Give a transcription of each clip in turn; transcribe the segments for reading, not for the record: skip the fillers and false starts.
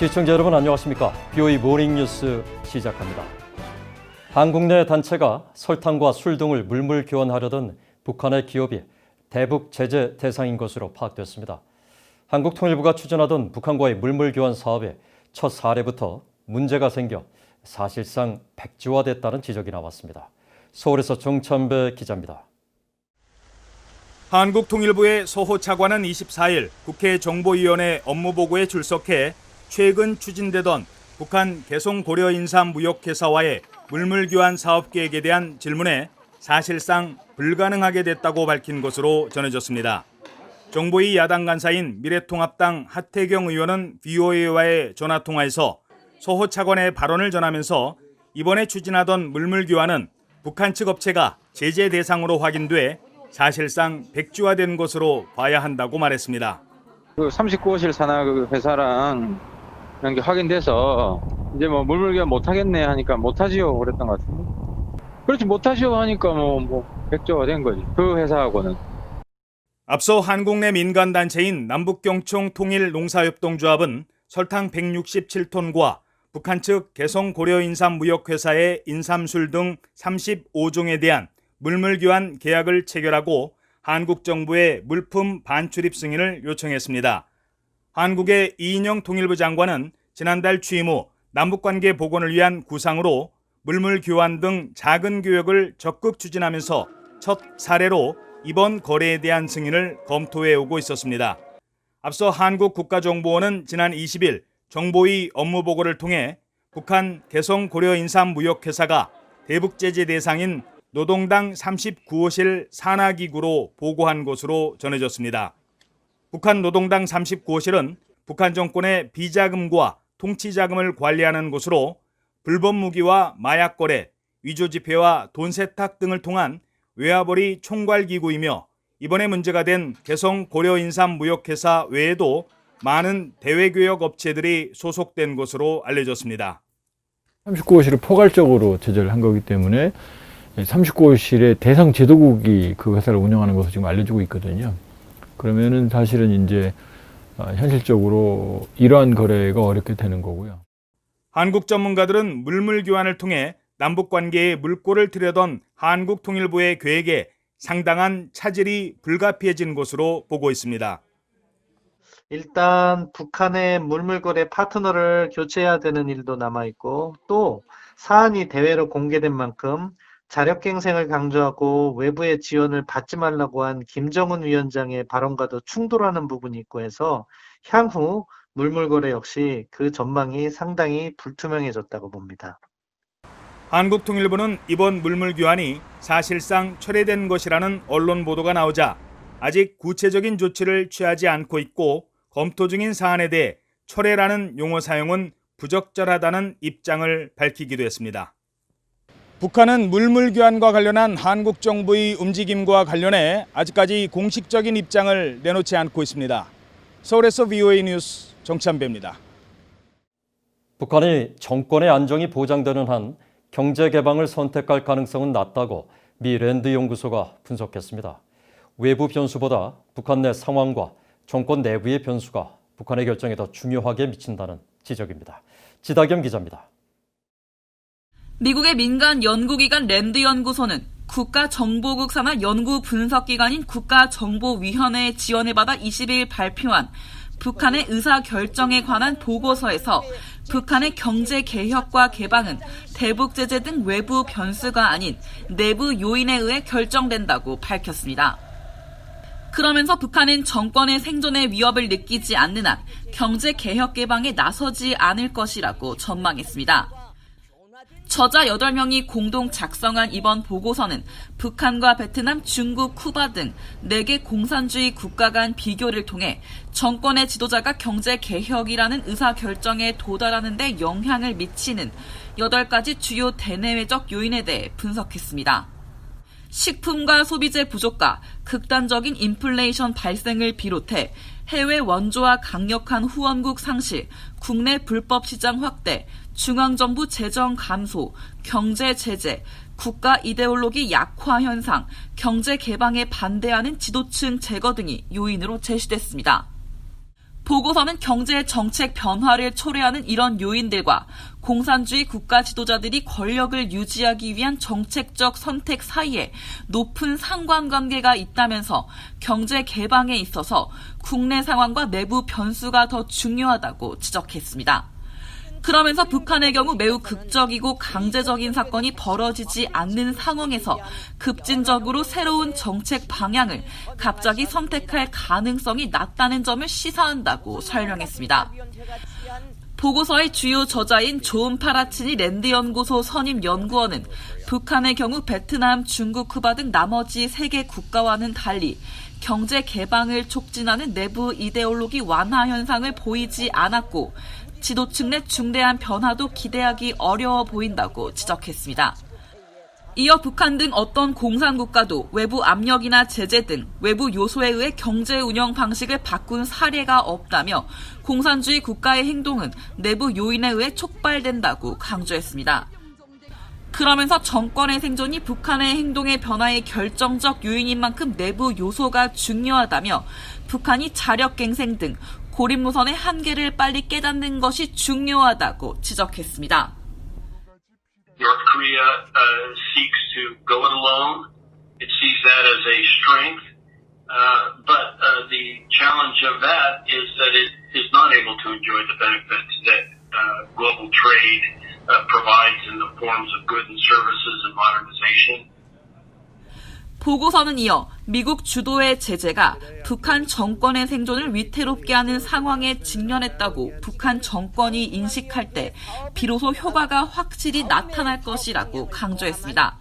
시청자 여러분 안녕하십니까? BOE 모닝뉴스 시작합니다. 한국 내 단체가 설탕과 술 등을 물물 교환하려던 북한의 기업이 대북 제재 대상인 것으로 파악됐습니다. 한국통일부가 추진하던 북한과의 물물 교환 사업에 첫 사례부터 문제가 생겨 사실상 백지화됐다는 지적이 나왔습니다. 서울에서 정찬배 기자입니다. 한국통일부의 서호 차관은 24일 국회 정보위원회 업무보고에 출석해 최근 추진되던 북한 개성고려인삼무역회사와의 물물교환 사업계획에 대한 질문에 사실상 불가능하게 됐다고 밝힌 것으로 전해졌습니다. 정보위 야당 간사인 미래통합당 하태경 의원은 VOA와의 전화통화에서 서호 차관의 발언을 전하면서 이번에 추진하던 물물교환은 북한 측 업체가 제재 대상으로 확인돼 사실상 백지화된 것으로 봐야 한다고 말했습니다. 39호실 산하 회사랑 이런 게 확인돼서 이제 뭐 물물교환 못하겠네 하니까 못하지요 그랬던 것 같은데. 그렇지 못하지요 하니까 백지화가 된 거지. 그 회사하고는. 앞서 한국 내 민간단체인 남북경총 통일농사협동조합은 설탕 167톤과 북한 측 개성고려인삼무역회사의 인삼술 등 35종에 대한 물물교환 계약을 체결하고 한국 정부의 물품 반출입 승인을 요청했습니다. 한국의 이인영 통일부 장관은 지난달 취임 후 남북관계 복원을 위한 구상으로 물물교환 등 작은 교역을 적극 추진하면서 첫 사례로 이번 거래에 대한 승인을 검토해 오고 있었습니다. 앞서 한국국가정보원은 지난 20일 정보위 업무보고를 통해 북한 개성고려인삼무역회사가 대북제재 대상인 노동당 39호실 산하기구로 보고한 것으로 전해졌습니다. 북한 노동당 39호실은 북한 정권의 비자금과 통치자금을 관리하는 곳으로 불법 무기와 마약 거래, 위조 지폐와 돈 세탁 등을 통한 외화벌이 총괄기구이며 이번에 문제가 된 개성고려인삼무역회사 외에도 많은 대외교역 업체들이 소속된 것으로 알려졌습니다. 39호실을 포괄적으로 제재를 한 거기 때문에 39호실의 대상 제도국이 그 회사를 운영하는 것으로 지금 알려지고 있거든요. 그러면은 사실은 이제 현실적으로 이러한 거래가 어렵게 되는 거고요. 한국 전문가들은 물물 교환을 통해 남북 관계에 물꼬를 트려던 한국통일부의 계획에 상당한 차질이 불가피해진 것으로 보고 있습니다. 일단 북한의 물물거래 파트너를 교체해야 되는 일도 남아있고 또 사안이 대외로 공개된 만큼 자력갱생을 강조하고 외부의 지원을 받지 말라고 한 김정은 위원장의 발언과도 충돌하는 부분이 있고 해서 향후 물물거래 역시 그 전망이 상당히 불투명해졌다고 봅니다. 한국통일부는 이번 물물교환이 사실상 철회된 것이라는 언론 보도가 나오자 아직 구체적인 조치를 취하지 않고 있고 검토 중인 사안에 대해 철회라는 용어 사용은 부적절하다는 입장을 밝히기도 했습니다. 북한은 물물교환과 관련한 한국 정부의 움직임과 관련해 아직까지 공식적인 입장을 내놓지 않고 있습니다. 서울에서 VOA 뉴스 정찬배입니다. 북한이 정권의 안정이 보장되는 한 경제 개방을 선택할 가능성은 낮다고 미 랜드 연구소가 분석했습니다. 외부 변수보다 북한 내 상황과 정권 내부의 변수가 북한의 결정에 더 중요하게 미친다는 지적입니다. 지다겸 기자입니다. 미국의 민간 연구기관 랜드 연구소는 국가정보국 산하 연구 분석기관인 국가정보위원회의 지원을 받아 22일 발표한 북한의 의사결정에 관한 보고서에서 북한의 경제개혁과 개방은 대북제재 등 외부 변수가 아닌 내부 요인에 의해 결정된다고 밝혔습니다. 그러면서 북한은 정권의 생존에 위협을 느끼지 않는 한 경제개혁 개방에 나서지 않을 것이라고 전망했습니다. 저자 8명이 공동 작성한 이번 보고서는 북한과 베트남, 중국, 쿠바 등 4개 공산주의 국가 간 비교를 통해 정권의 지도자가 경제개혁이라는 의사결정에 도달하는 데 영향을 미치는 8가지 주요 대내외적 요인에 대해 분석했습니다. 식품과 소비재 부족과 극단적인 인플레이션 발생을 비롯해 해외 원조와 강력한 후원국 상실, 국내 불법 시장 확대, 중앙정부 재정 감소, 경제 제재, 국가 이데올로기 약화 현상, 경제 개방에 반대하는 지도층 제거 등이 요인으로 제시됐습니다. 보고서는 경제 정책 변화를 초래하는 이런 요인들과 공산주의 국가 지도자들이 권력을 유지하기 위한 정책적 선택 사이에 높은 상관관계가 있다면서 경제 개방에 있어서 국내 상황과 내부 변수가 더 중요하다고 지적했습니다. 그러면서 북한의 경우 매우 극적이고 강제적인 사건이 벌어지지 않는 상황에서 급진적으로 새로운 정책 방향을 갑자기 선택할 가능성이 낮다는 점을 시사한다고 설명했습니다. 보고서의 주요 저자인 존 파라치니 랜드연구소 선임 연구원은 북한의 경우 베트남, 중국, 쿠바 등 나머지 세계 국가와는 달리 경제 개방을 촉진하는 내부 이데올로기 완화 현상을 보이지 않았고 지도층 내 중대한 변화도 기대하기 어려워 보인다고 지적했습니다. 이어 북한 등 어떤 공산국가도 외부 압력이나 제재 등 외부 요소에 의해 경제 운영 방식을 바꾼 사례가 없다며 공산주의 국가의 행동은 내부 요인에 의해 촉발된다고 강조했습니다. 그러면서 정권의 생존이 북한의 행동의 변화의 결정적 요인인 만큼 내부 요소가 중요하다며 북한이 자력갱생 등 고립노선의 한계를 빨리 깨닫는 것이 중요하다고 지적했습니다. North Korea seeks to go it alone. It sees that as a strength. But the challenge of that is that it is not able to enjoy the benefits that global trade provides in the forms of goods and services and modernization. 보고서는 이어 미국 주도의 제재가 북한 정권의 생존을 위태롭게 하는 상황에 직면했다고 북한 정권이 인식할 때 비로소 효과가 확실히 나타날 것이라고 강조했습니다.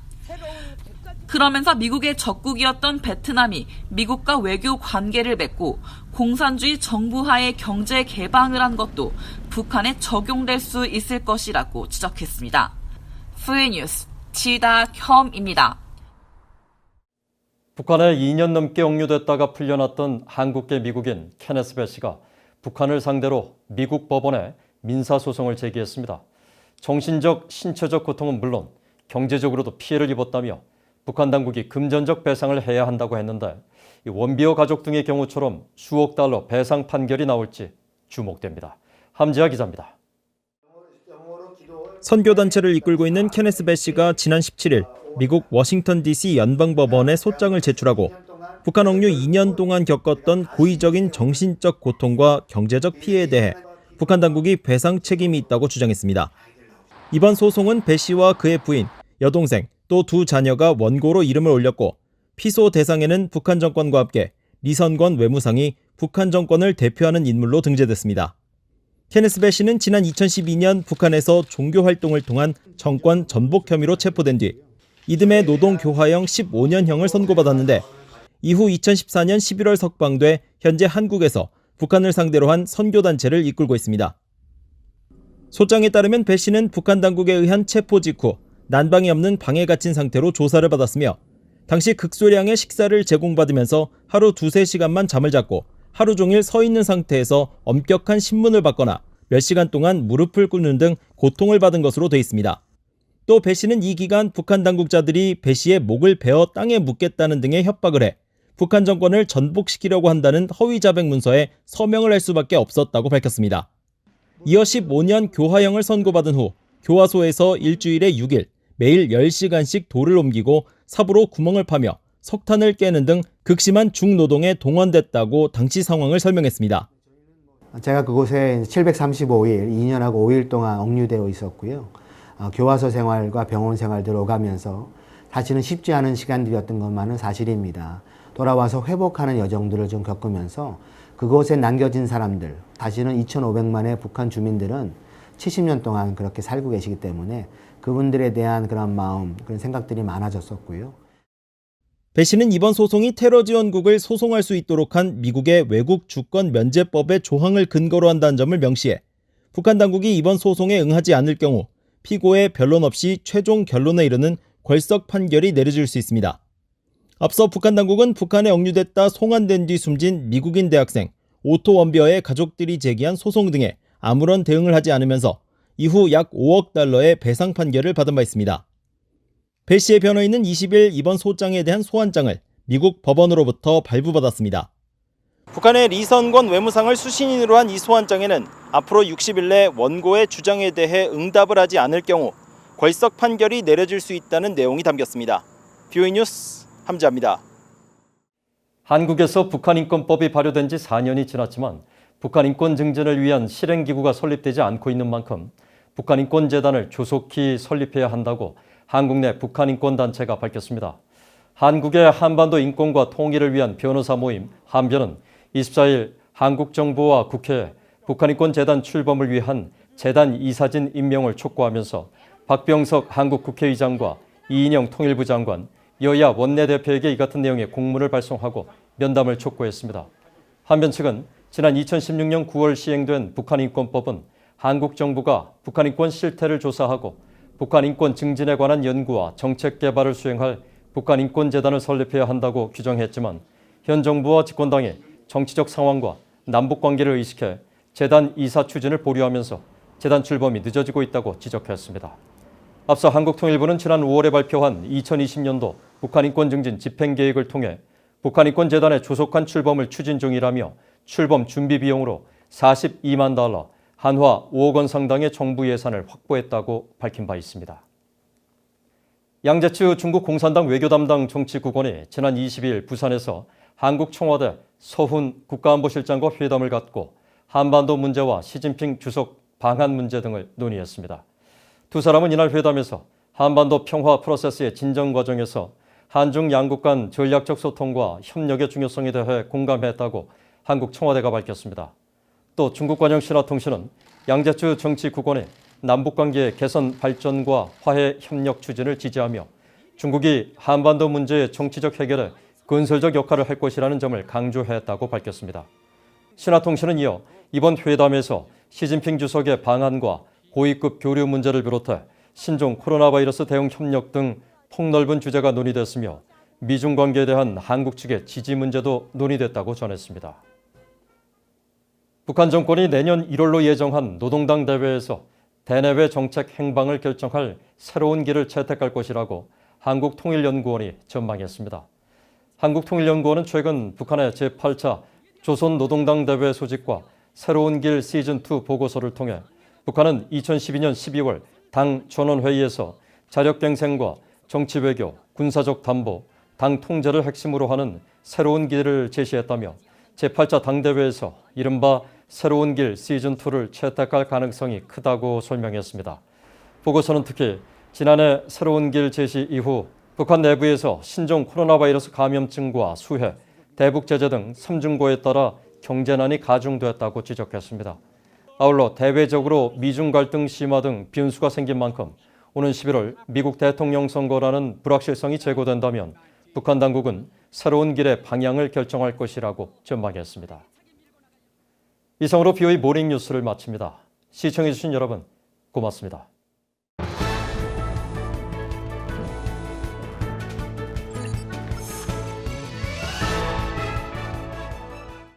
그러면서 미국의 적국이었던 베트남이 미국과 외교 관계를 맺고 공산주의 정부하에 경제 개방을 한 것도 북한에 적용될 수 있을 것이라고 지적했습니다. 프리뉴스 지다혐입니다. 북한에 2년 넘게 억류됐다가 풀려났던 한국계 미국인 케네스 배시가 북한을 상대로 미국 법원에 민사소송을 제기했습니다. 정신적, 신체적 고통은 물론 경제적으로도 피해를 입었다며 북한 당국이 금전적 배상을 해야 한다고 했는데 원비어 가족 등의 경우처럼 수억 달러 배상 판결이 나올지 주목됩니다. 함지아 기자입니다. 선교단체를 이끌고 있는 케네스 배시가 지난 17일 미국 워싱턴 DC 연방법원에 소장을 제출하고 북한 억류 2년 동안 겪었던 고의적인 정신적 고통과 경제적 피해에 대해 북한 당국이 배상 책임이 있다고 주장했습니다. 이번 소송은 배시와 그의 부인, 여동생, 또 두 자녀가 원고로 이름을 올렸고 피소 대상에는 북한 정권과 함께 리선권 외무상이 북한 정권을 대표하는 인물로 등재됐습니다. 케네스 배시는 지난 2012년 북한에서 종교활동을 통한 정권 전복 혐의로 체포된 뒤 이듬해 노동교화형 15년형을 선고받았는데 이후 2014년 11월 석방돼 현재 한국에서 북한을 상대로 한 선교단체를 이끌고 있습니다. 소장에 따르면 배 씨는 북한 당국에 의한 체포 직후 난방이 없는 방에 갇힌 상태로 조사를 받았으며 당시 극소량의 식사를 제공받으면서 하루 2-3시간만 잠을 잤고 하루 종일 서 있는 상태에서 엄격한 신문을 받거나 몇 시간 동안 무릎을 꿇는 등 고통을 받은 것으로 돼 있습니다. 또 배 씨는 이 기간 북한 당국자들이 배 씨의 목을 베어 땅에 묻겠다는 등의 협박을 해 북한 정권을 전복시키려고 한다는 허위 자백 문서에 서명을 할 수밖에 없었다고 밝혔습니다. 이어 15년 교화형을 선고받은 후 교화소에서 일주일에 6일 매일 10시간씩 돌을 옮기고 삽으로 구멍을 파며 석탄을 깨는 등 극심한 중노동에 동원됐다고 당시 상황을 설명했습니다. 제가 그곳에 735일, 2년하고 5일 동안 억류되어 있었고요. 교화소 생활과 병원 생활들 오가면서 사실은 쉽지 않은 시간들이었던 것만은 사실입니다. 돌아와서 회복하는 여정들을 좀 겪으면서 그곳에 남겨진 사람들, 다시는 2,500만의 북한 주민들은 70년 동안 그렇게 살고 계시기 때문에 그분들에 대한 그런 마음, 그런 생각들이 많아졌었고요. 배 씨는 이번 소송이 테러 지원국을 소송할 수 있도록 한 미국의 외국 주권 면제법의 조항을 근거로 한다는 점을 명시해 북한 당국이 이번 소송에 응하지 않을 경우 피고의 변론 없이 최종 결론에 이르는 궐석 판결이 내려질 수 있습니다. 앞서 북한 당국은 북한에 억류됐다 송환된 뒤 숨진 미국인 대학생 오토 원비어의 가족들이 제기한 소송 등에 아무런 대응을 하지 않으면서 이후 약 5억 달러의 배상 판결을 받은 바 있습니다. 배 씨의 변호인은 20일 이번 소장에 대한 소환장을 미국 법원으로부터 발부받았습니다. 북한의 리선권 외무상을 수신인으로 한 이 소환장에는 앞으로 60일 내 원고의 주장에 대해 응답을 하지 않을 경우 궐석 판결이 내려질 수 있다는 내용이 담겼습니다. BOE 뉴스 함지아입니다. 한국에서 북한인권법이 발효된 지 4년이 지났지만 북한인권 증진을 위한 실행기구가 설립되지 않고 있는 만큼 북한인권재단을 조속히 설립해야 한다고 한국 내 북한인권단체가 밝혔습니다. 한국의 한반도 인권과 통일을 위한 변호사 모임 한변은 24일 한국 정부와 국회에 북한인권재단 출범을 위한 재단 이사진 임명을 촉구하면서 박병석 한국 국회의장과 이인영 통일부 장관, 여야 원내대표에게 이 같은 내용의 공문을 발송하고 면담을 촉구했습니다. 한변 측은 지난 2016년 9월 시행된 북한인권법은 한국 정부가 북한인권 실태를 조사하고 북한인권 증진에 관한 연구와 정책 개발을 수행할 북한인권재단을 설립해야 한다고 규정했지만 현 정부와 집권당이 정치적 상황과 남북관계를 의식해 재단 이사 추진을 보류하면서 재단 출범이 늦어지고 있다고 지적했습니다. 앞서 한국통일부는 지난 5월에 발표한 2020년도 북한인권 증진 집행계획을 통해 북한인권재단의 조속한 출범을 추진 중이라며 출범 준비 비용으로 42만 달러, 한화 5억 원 상당의 정부 예산을 확보했다고 밝힌 바 있습니다. 양재츠 중국 공산당 외교담당 정치국원이 지난 22일 부산에서 한국 청와대 서훈 국가안보실장과 회담을 갖고 한반도 문제와 시진핑 주석 방한 문제 등을 논의했습니다. 두 사람은 이날 회담에서 한반도 평화 프로세스의 진전 과정에서 한중 양국 간 전략적 소통과 협력의 중요성에 대해 공감했다고 한국 청와대가 밝혔습니다. 또 중국관영신화통신은 양재츠 정치국원이 남북관계의 개선 발전과 화해 협력 추진을 지지하며 중국이 한반도 문제의 정치적 해결에 건설적 역할을 할 것이라는 점을 강조했다고 밝혔습니다. 신화통신은 이어 이번 회담에서 시진핑 주석의 방한과 고위급 교류 문제를 비롯해 신종 코로나 바이러스 대응 협력 등 폭넓은 주제가 논의됐으며 미중 관계에 대한 한국 측의 지지 문제도 논의됐다고 전했습니다. 북한 정권이 내년 1월로 예정한 노동당 대회에서 대내외 정책 행방을 결정할 새로운 길을 채택할 것이라고 한국통일연구원이 전망했습니다. 한국통일연구원은 최근 북한의 제8차 조선노동당 대회 소집과 새로운 길 시즌2 보고서를 통해 북한은 2012년 12월 당 전원회의에서 자력갱생과 정치외교, 군사적 담보, 당 통제를 핵심으로 하는 새로운 길을 제시했다며 제8차 당대회에서 이른바 새로운 길 시즌2를 채택할 가능성이 크다고 설명했습니다. 보고서는 특히 지난해 새로운 길 제시 이후 북한 내부에서 신종 코로나 바이러스 감염증과 수해, 대북 제재 등 3중고에 따라 경제난이 가중됐다고 지적했습니다. 아울러 대외적으로 미중 갈등 심화 등 변수가 생긴 만큼 오는 11월 미국 대통령 선거라는 불확실성이 제고된다면 북한 당국은 새로운 길의 방향을 결정할 것이라고 전망했습니다. 이상으로 BOE 모닝 뉴스를 마칩니다. 시청해주신 여러분 고맙습니다.